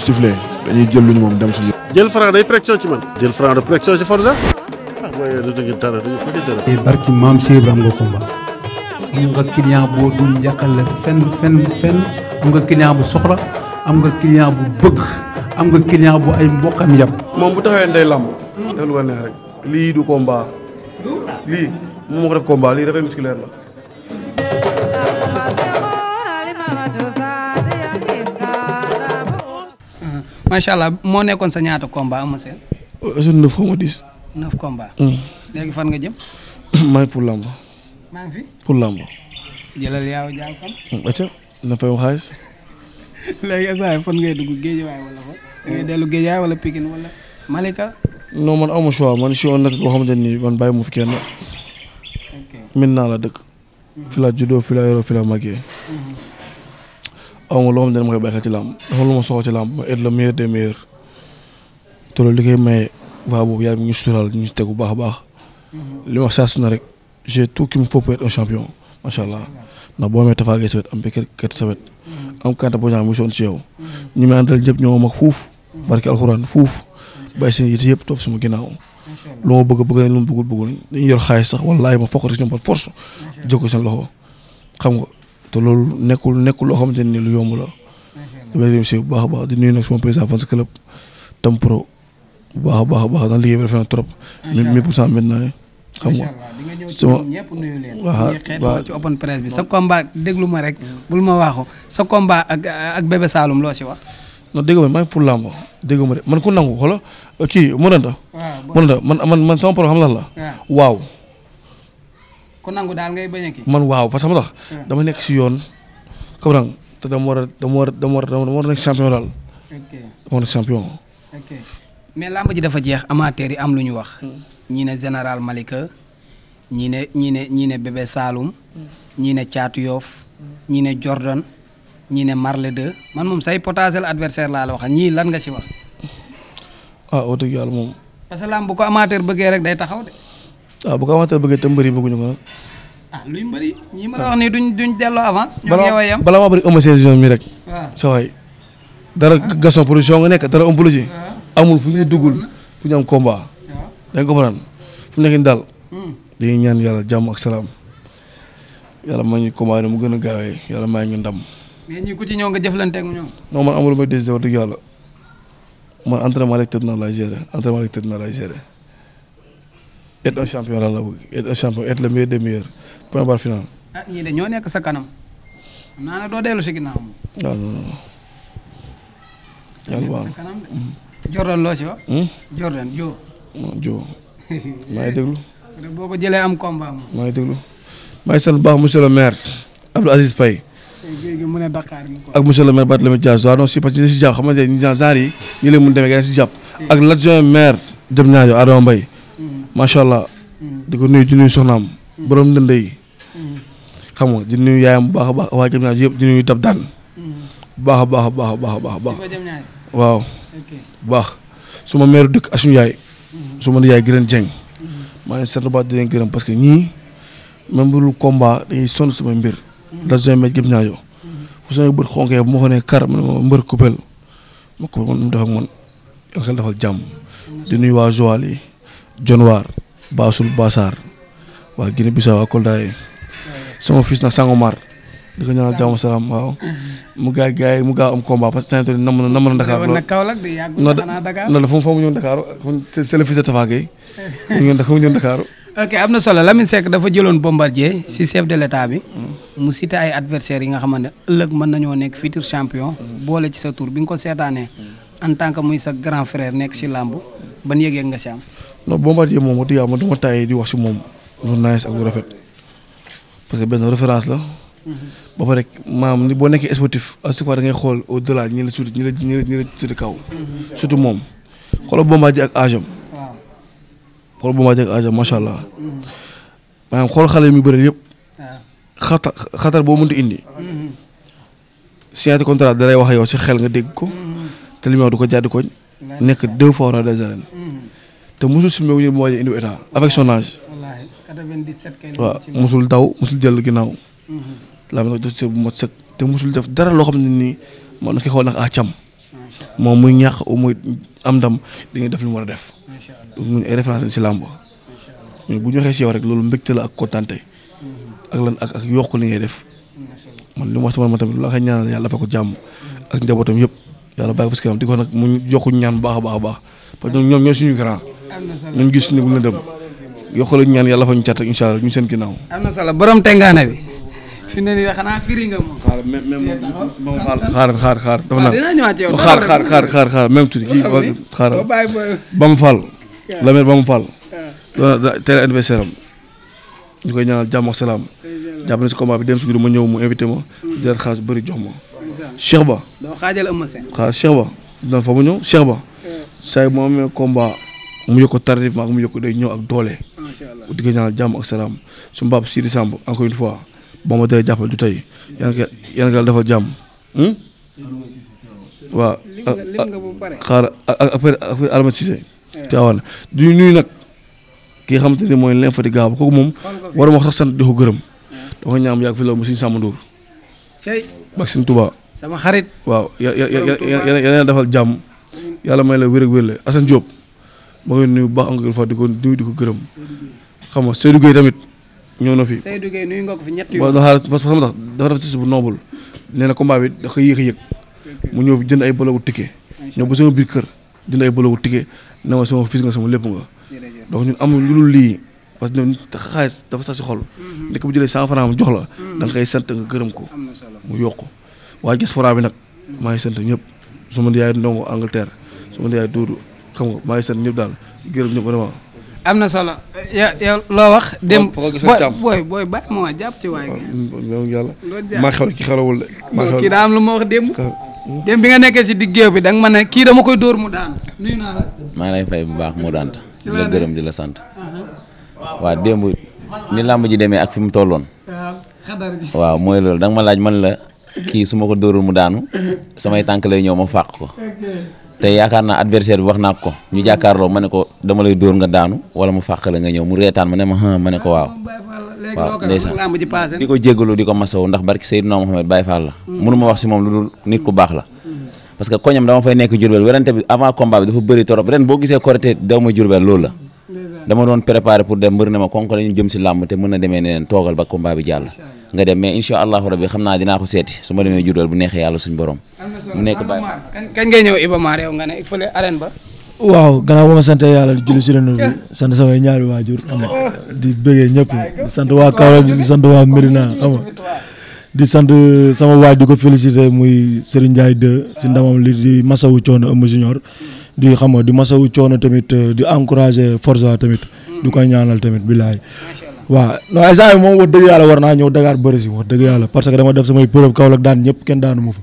sifflé dañuy jël lu ñu moom dem suñu. jël Franc day pression ci man. jël Franc de pression ci Forza. waaye du dëgg dara du fa dara. barki maam Cheikh am nga combat. am nga client boo dul yàqal fenn am nga client bu soxla am nga client bu bëgg am nga client bu ay mbokkam yàpp. moom bu taxawee day lamb. def lu ko neex rek. lii du combat. lii moom moo ko def combat lii dafay musculaire la. macha allah moo nekkoon sa ñaata combat am seen. est-ce que 9 xaw ma 10. 9 combat. léegi fan nga jëm. maa ngi pour lamb. maa ngi fi. pour lamb. jëlal yaaw jaaw kan. acca na fay xaalis. léegi instant fan ngay dugg Géejawaay wala fa. da ngay dellu Géejawaay wala Pikine wala Malika. non man amu choix man je suis honnête boo xamante ni man bàyyi mu fi kenn. ok maintenant la dëkk. fi la juddoo fi la yoroo fi la màggee. aw ma loo xam ne dama koy bàyyi xel ci làmb dafa lu ma soxla ci làmb ma être le meilleur des meilleurs te loolu li koy maye waa boobu yaa ngi ñu sutural ñu tegu bu baax a baax li ma wax saa su ne rek j'ai tout qu'il me faut pour être un champion macha allah ndax boo amee tafaagee sa wet am béykat sa wet am kanta boo ñaax muy sonn ci yow ñu may àndal ñëpp ñoo mag fuuf barki alxuraan fuuf bàyyi seen yite yëpp toog sama ginnaaw lu ma bëgg nañ lu ma bëggul nañ dañuy yor xaalis sax wallaahi ma fokk rek ñoom par force jóg seen loxo xam nga. te loolu nekkul loo xamante ni lu yomb la. damay réussir bu baax a baax di nuyu nag sama président fan club tam pro bu baax a baax daal liggéey bi rafet na trop. mi pour cent maintenant xam nga. sama ñëpp nuyu leen. waaw ci open presse bi sa combat déglu ma rek. bul ma waaxu sa combat ak bébé Saloum loo ci wax. non dégg nga maa ngi pour làmb dégg nga man ku nangu xoolal kii mënanta. man sama pro xam la. waaw. ku nangu daal ngay bañ a kii. man waaw parce que xam nga dama nekk si yoon comme te dama war a nekk champion daal. ok dama war a nekk champion. ok mais làmb ji dafa jeex amateur yi am lu ñu wax. ñii ne général Malika ñii ne bébé Saloum. ñii ne Thiatou Yoff. ñii ne Jordan. ñii ne Marley 2 man moom say potentiel adversaire laa la wax ñii lan nga ci wax. ah wax dëgg yàlla moom. parce que làmb bu ko amateur bëggee rek day taxaw de. waaw bu ko amateur bëggee te mbëri bëgguñu ko nag. luy mbëri ñii ma la wax nii duñ delloo avance. ñoo ngi yeewoo yem balaa maa bëri ëmb seen mi rek. waaw sa waay dara Gaston production nga nekk dara ëmb ci amul fu ñuy duggul fu ñu am combat. waaw dañ ko faral fu mu nekk nii daal. dañuy ñaan yàlla jàmm ak salaam yàlla may ñu combat yi mu gën a gaawee yàlla may ñu ndam. mais ñii ku ci ñëw nga jëflanteeg ñoom. non man amul lu may décider wax dëgg yàlla man entraînement rek tëdd na laay gérer être un champion la bëgg être un champion être le meilleur des meilleurs point barre final. ñii de ñoo nekk sa kanam. xam naa ne doo dellu si ginnaaw moom. non. yàlla baax na Jordan loo si wax. Jordan Jo. non Jo maa ngi déglu. boo ko jëlee am combat moom. maa ngi déglu maa ngi sant bu baax monsieur le maire Abdou Aziz Paye. mu ne Dakar ak monsieur le maire Barthélémy Dias waaw non si parce que ñu si jàpp xam nga ni genre yi ñu leen mun demee gën si jàpp. ak l'adjoint maire Diamniadio Adama Mbaye. macha allah di ko nuyu di nuyu soxnaam borom ndënd yi xam nga di nuyu yaayam bu baax a baax waa Diamniadio yëpp di nuyu dab daan bu baax a baax waaw bu baax suma meeru dëkk ak suñu yaay suma yaay gërëm Dieng maa ngi sant baax di leen gërëm parce que ñii même bu dul combat dañuy sonn sama mbir la join ma Diamniadio fu sama bët xonkee bu ma ko nee kar ma mbër coupel ma ko man mu def ak man yàlla xel defal jàmm di nuyu waa Joal yi Jonwaar Baasul Basaar waa Guinée Bissau waa Kolda yi sama fils nag Sangomar di ko ñaanal jàmm salaam waaw mu gaay mu gaaw am combat parce que tey nam na Dakar loolu dafa mu ñëw Dakar c'est le fils de Tafa Gueye mu ñëw Dakar. ok am na solo Lamine Seck dafa jëloon Bombardier si chef de l'état bi mu cité ay adversaires yi nga xamante ne ëllëg mën nañoo nekk futur champion boole ci sa tour bi nga ko seetaanee en tant que muy sa grand frère nekk si làmb ban yëg-yëg nga si am. non Bombardier moom wax dëgg yàlla man dama taay di wax si moom lu nice ak lu rafet parce que benn référence la. ba pare maam boo nekkee sportif à chaque fois da ngay xool au delà ñi la suuti ñi la suuti kaw. surtout moom xoolal Bombardier ak âge am. waaw xoolal Bombardier ak âge am macha allah. maanaam xool xale yi muy bëri yëpp. xatar boo mënti indi. signature contrat da lay wax yow si xel nga dégg ko. te li mu wax du ko jàddi koñ. nekk 2 fois roi des arènes. te musul si meew ñu mu waaj a indi état avec son âge. wallaahi 97 kay. waaw musul daw musul jël ginnaaw. laa ma def bu mat sëkk te musul def dara loo xam ne nii man na koy xool nag cam. moom muy ñàkk ou muy am ndam di nga def li mu war a def donc ñun ay référence si làmb ñun bu ñu waxee si yow rek loolu mbégte la ak kontante ak lan ak yokk li ngay def man li mu wax sama man tamit la koy ñaanal yàlla dafa ko jàmm ak njabootam yëpp yàlla bàyyi ko si kanam di ko nag mu jokku ñaan baax a baax a baax parce que ñoom ñoo suñu grand ñun gis ni bu la dem yokkul ñaan yàlla fa ñu cat ak incha allah ñu seen ginnaaw. am na solo borom tengaane bi fi ne nii xanaa firi nga moom. xaar dafa naan dinaa ñëwaat yow xaar même tuuti kii xaaral Bam Fall la mère Bam Fall doon teel anniversaire am ñu koy ñaanal jàmm ak salaam jàpp na si combat bi dem si guddi ma ñëw mu invité ma jëlaat xaalis bëri jox ma Cheikh Ba doo xaajal ëmb seen xaar Cheikh Ba dina fa ma ñëw Cheikh Ba saa moo amee combat mu yokk ko tardivement mu yokk day ñëw ak doole di ko ñaanal jàmm ak salaam su mbaab Sidi Samb encore une fois boo ma dee jàppal du tey yan nga dafa jàmm waaw xaar après Alma Cissé Tivaouane du nuyu nag kii xamante ni mooy l'infatigable kooku moom waruma wax sax sant di ko gërëm dafa ñaam yàgg fi la mu Sëñ Samba Ndour bak Sëñ Touba sama xarit waaw yàlla defal jàmm yàlla may la wér ak wér la Assane Diop ma ngi nuyu bu baax encore une fois di ko nuyu di ko gërëm xam nga Seydou Gueye tamit ñëw na fi Seydou Gueye nuyu nga ko fi ñetti yoon parce que xam nga dafa def si bu noble nee na combat bi da koy yéex a yëg mu ñëw fi jënd ay bologu ticket ñëw ba sama biir kër jënd ay bologu ticket ne ma sama fils nga sama lépp nga donc ñun amul lu dul lii parce que xaalis dafa sax si xol nekk bu jëlee 100 francs jox la da nga koy sant nga gërëm ko mu yokk waaye diaspora bi nag maa ngi sant ñëpp sama yaay ndongo Angleterre sama yaay Doudou xam nga maa ngi sant ñëpp daal gërëm ñëpp vraiment am na solo yow loo wax dem booy bàyyi ma jàpp ci waay yàlla maa xew ki xelawul de kii daa am lu ma wax démb bi nga nekkee si diggéew bi da nga ma ne kii dama koy dóor mu daan nuyu naa la maa ngi lay fay bu baax mu daanta di la gërëm di la sant waaw démb ni làmb ji demee ak fi mu tolloon waaw mooy loolu da nga ma laaj man la kii su ma ko dóorul mu daanu samay tànk lay ñëw ma fàq ko te yaakaar naa adversaire bi wax naa ko ñu jàkkaarloo ma ne ko dama lay dóor nga daanu wala mu fàq la nga ñëw mu reetaan ma ne ma ne ko waaw ndeysaan di ko jéggalu di ko masawu ndax barki Seydina Mohamed Baye Fall la mënu ma wax si moom lu dul nit ku baax la parce que koñam dama fay nekk Jurbel werante bi avant combat bi dafa bëri torop ren boo gisee Korité daw ma Jurbel loolu la dama doon préparé pour dem mbër ne ma kon ko lañu jëm si làmb te mën na demee neneen toogal ba combat bi jàll nga dem mais incha allahu rabbi xam naa dinaa ko seeti su ma demee Jurbel bu neexee yàlla suñu borom mu nekk Baye kañ ngay ñëw Iba Mar yow nga ne fële arène ba waaw gannaaw ba ma sant yàlla di julli si ren bi sant samay ñaari waajur xam nga di bëggee ñëpp di sant waa Kaolack di sant waa Médina xam nga di sant sama waaj di ko félicité muy Serigne Ndiaye 2 si ndamam li di masawu coono Eumeu Junior di xam nga di masawu coono tamit di encouragé Forza tamit di ko ñaanal tamit bilaay waaw non instant moom wax dëgg yàlla war naa ñëw Dakar bëri si wax dëgg yàlla parce que dama def samay preuve Kaolack daan ñëpp kenn daanu ma fa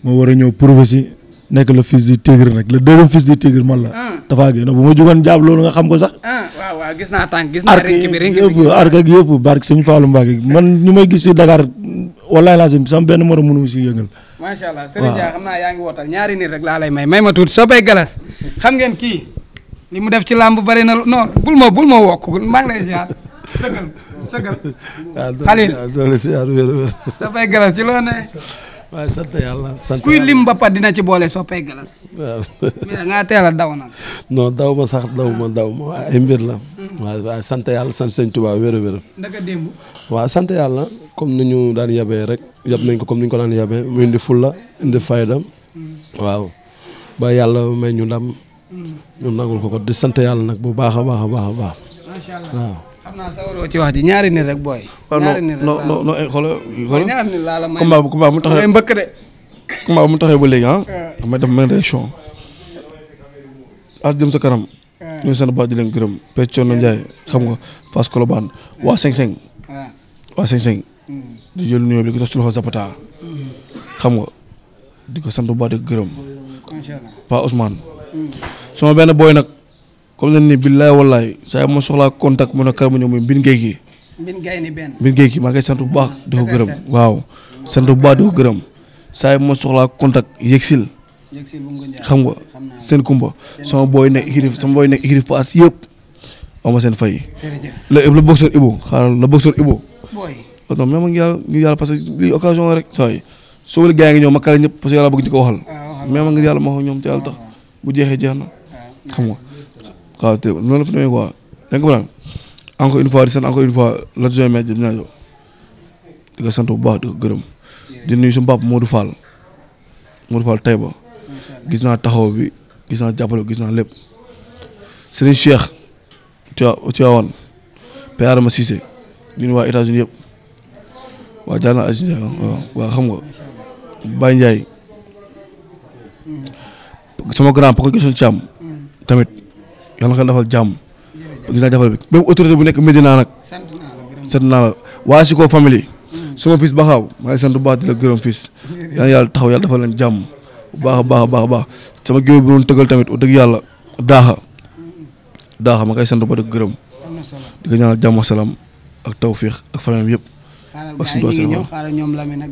moo war a ñëw prouver si nekk le fils du tigre nag le deuxième fils du tigre man la Tapha Gueye bu ma jugoon jaab loolu nga xam ko sax waaw gis naa tànk gis naa arc ak yëpp barke Sëñ Fallou Mbacké man ñu may gis fi Dakar wallaay laa sama benn morom mënu si yëngal macha allah Serigne Dia xam naa yaa ngi wootal ñaari nit rek laa lay may ma tuuti soppay galas xam ngeen kii li mu def ci làmb bari na non bul ma wokk maa ngi lay ziar sëgal Khalil doole ziar wér soppay galas ci loo ne waaye sant yàlla sant kuy lim ba pat dina ci boole soppay galas waaw mais da ngaa teel a daw nag non daw ma sax daw ma waaye ay mbir la waaye sant yàlla sant Sëñ Tuubaa wér ndaka démb waaw sant yàlla comme ni ñu daan yabee rek yab nañ ko comme ni ñu ko daan yabee mu indi fulla indi fayda waaw ba yàlla may ñu ndam ñu nangul ko di sant yàlla nag bu baax a baax a baax a baax macha allah waaw xam naa sawaroo ci wax ji ñaari nit rek booy ñaari nit rek non xoolal ñaari nit laa la may combat mu taxee mbëkk de combat mu taxee ba léegi damay def même réaction as jëm sa kanam ñu sant baax di leen gërëm Pecc Cono Ndiaye xam nga Fass Colobane waa 5-5 waa 5-5 di jël nuyoo bi di ko tax ci loxo Zapata xam nga di ko sant bu baax di ko gërëm Pa Ousmane sama benn booy nag comme ne ni billaay wallaay saa ma soxlaa contact mu ne kar ma ñëw muy mbin géej gi mbin géej gi maa ngi sant bu baax di ko gërëm waaw sant bu baax di ko gërëm saa ma soxlaa contact yegsil xam nga seen kumba sama booy nekk équipe Fass yëpp am ma seen fay le boxeur Ibo xaaral le boxeur Ibo non même ngi yàlla parce que lii occasion rek saa yi soo wala gaa ngi ñëw ma kale ñëpp parce que yàlla bëgg ñu ko waxal mais ma ngir yàlla ma wax ñoom te yàlla tax bu jeexee jeex na xam nga waaw te noonu la fa demee quoi dégg nga encore une fois di sant encore une fois l'adjoint maire Diop Niadio di ko sant bu baax di ko gërëm di nuyu suñu papa Modou Fall Taïba gis naa taxaw bi gis naa jàppale gis naa lépp Serigne Cheikh Tivaouane Père Adama Cissé ñun waa États-Unis yëpp waa Diana Aziz waa xam nga Baye Ndiaye sama grand papa gisoon Thiam tamit yàlla na ko defal jàmm gis naa jàppale bi même autorité bu nekk Medina nag sant naa la waa si ko famille suma fils Baxaaw maa ngi sant bu baax di la gërëm fils yàlla taxaw yàlla defal leen jàmm bu baax a baax sama géew bi doon tëggal tamit wax dëgg yàlla daaxa ma koy sant ba di gërëm di ko ñaanal jàmm salaam ak tawfiix ak famille yëpp. ak suñu doon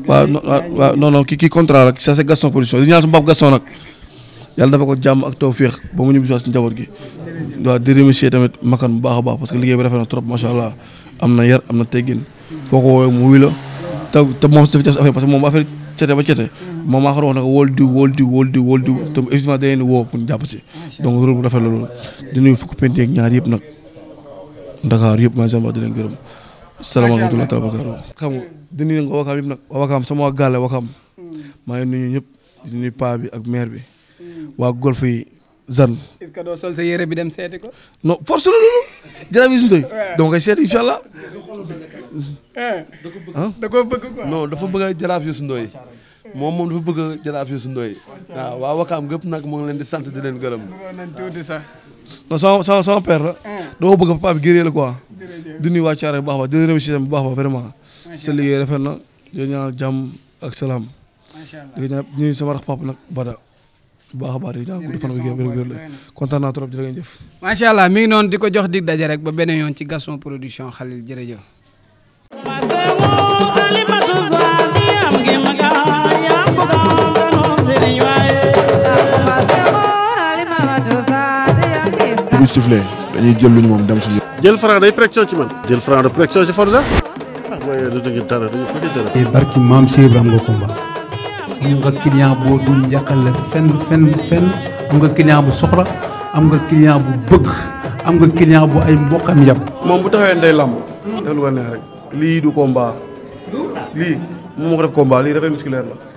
waaw non kii contrat la ça c'est Gaston Production di ñaan sama papa Gaston nag yàlla dafa ko jàmm ak tawfiix ba mu ñibbi si njaboot gi. waaw di remercier tamit Makan bu baax a baax parce que liggéey bi rafet na trop macha allah am na yar am na teggin foo ko woowee mu wuy la te moom si dafa affaire parce que moom affaire cete ba cete moom maa ko wax nag wóol diw te effectivement dañu leen woo pour ñu jàpp si donc rôle bu rafet la loolu di nuyu fukki penté ak ñaar yëpp nag Ndakaar yëpp maa ngi di leen gërëm salaamaaleykum wa rahmatulah xam nga di nuyu nga Wakaam yëpp nag Wakaam sama waa Gàlle Wakaam maa ngi nuyu ñëpp di nuyu paa bi ak maire bi waa golf yi Zan. est-ce que doo sol sa yére bi dem seeti ko. non force la loolu. jërëjëf yi suñu doy. dama koy seeti incha allah. da koo bëgg quoi. non dafa bëgg a jaraaf Youssou Ndoye moom dafa bëgg a jaraaf Youssou Ndoye waaw waa Wakaam gépp nag moo ngi leen di sant di leen gërëm. non sama père la. dama bëgg papa bi gëree la quoi. di nuyu waa Thiaré bu baax a baax di remercier bu baax a baax vraiment. sa liggéey rafet na di ñaanal jàmm ak salaam. macha allah di ñaan nuyu sama rax papa nag Bada. baax a baax di ñaan gudd fan ak wér kontaan naa trop jërë ngeen jëf. macha allah mi ngi noonu di ko jox dig daje rek ba beneen yoon ci Gaston Production Khalil jërëjëf. bu sifflé dañuy jël lu ñu moom dem suñu. jël Franc day pression ci man. jël Franc de pression ci Forza. ah mooy du dëgg dara du fa dara. te barki maam Cheikh Ibrahima nga combat. am nga client boo dul yàqale fenn am nga client bu soxla am nga client bu bëgg am nga client bu ay mbokkam yàpp. moom bu taxawee ndey làmb. def lu ko neex rek lii du combat. lii moom moo ko def combat lii dafay musculaire la.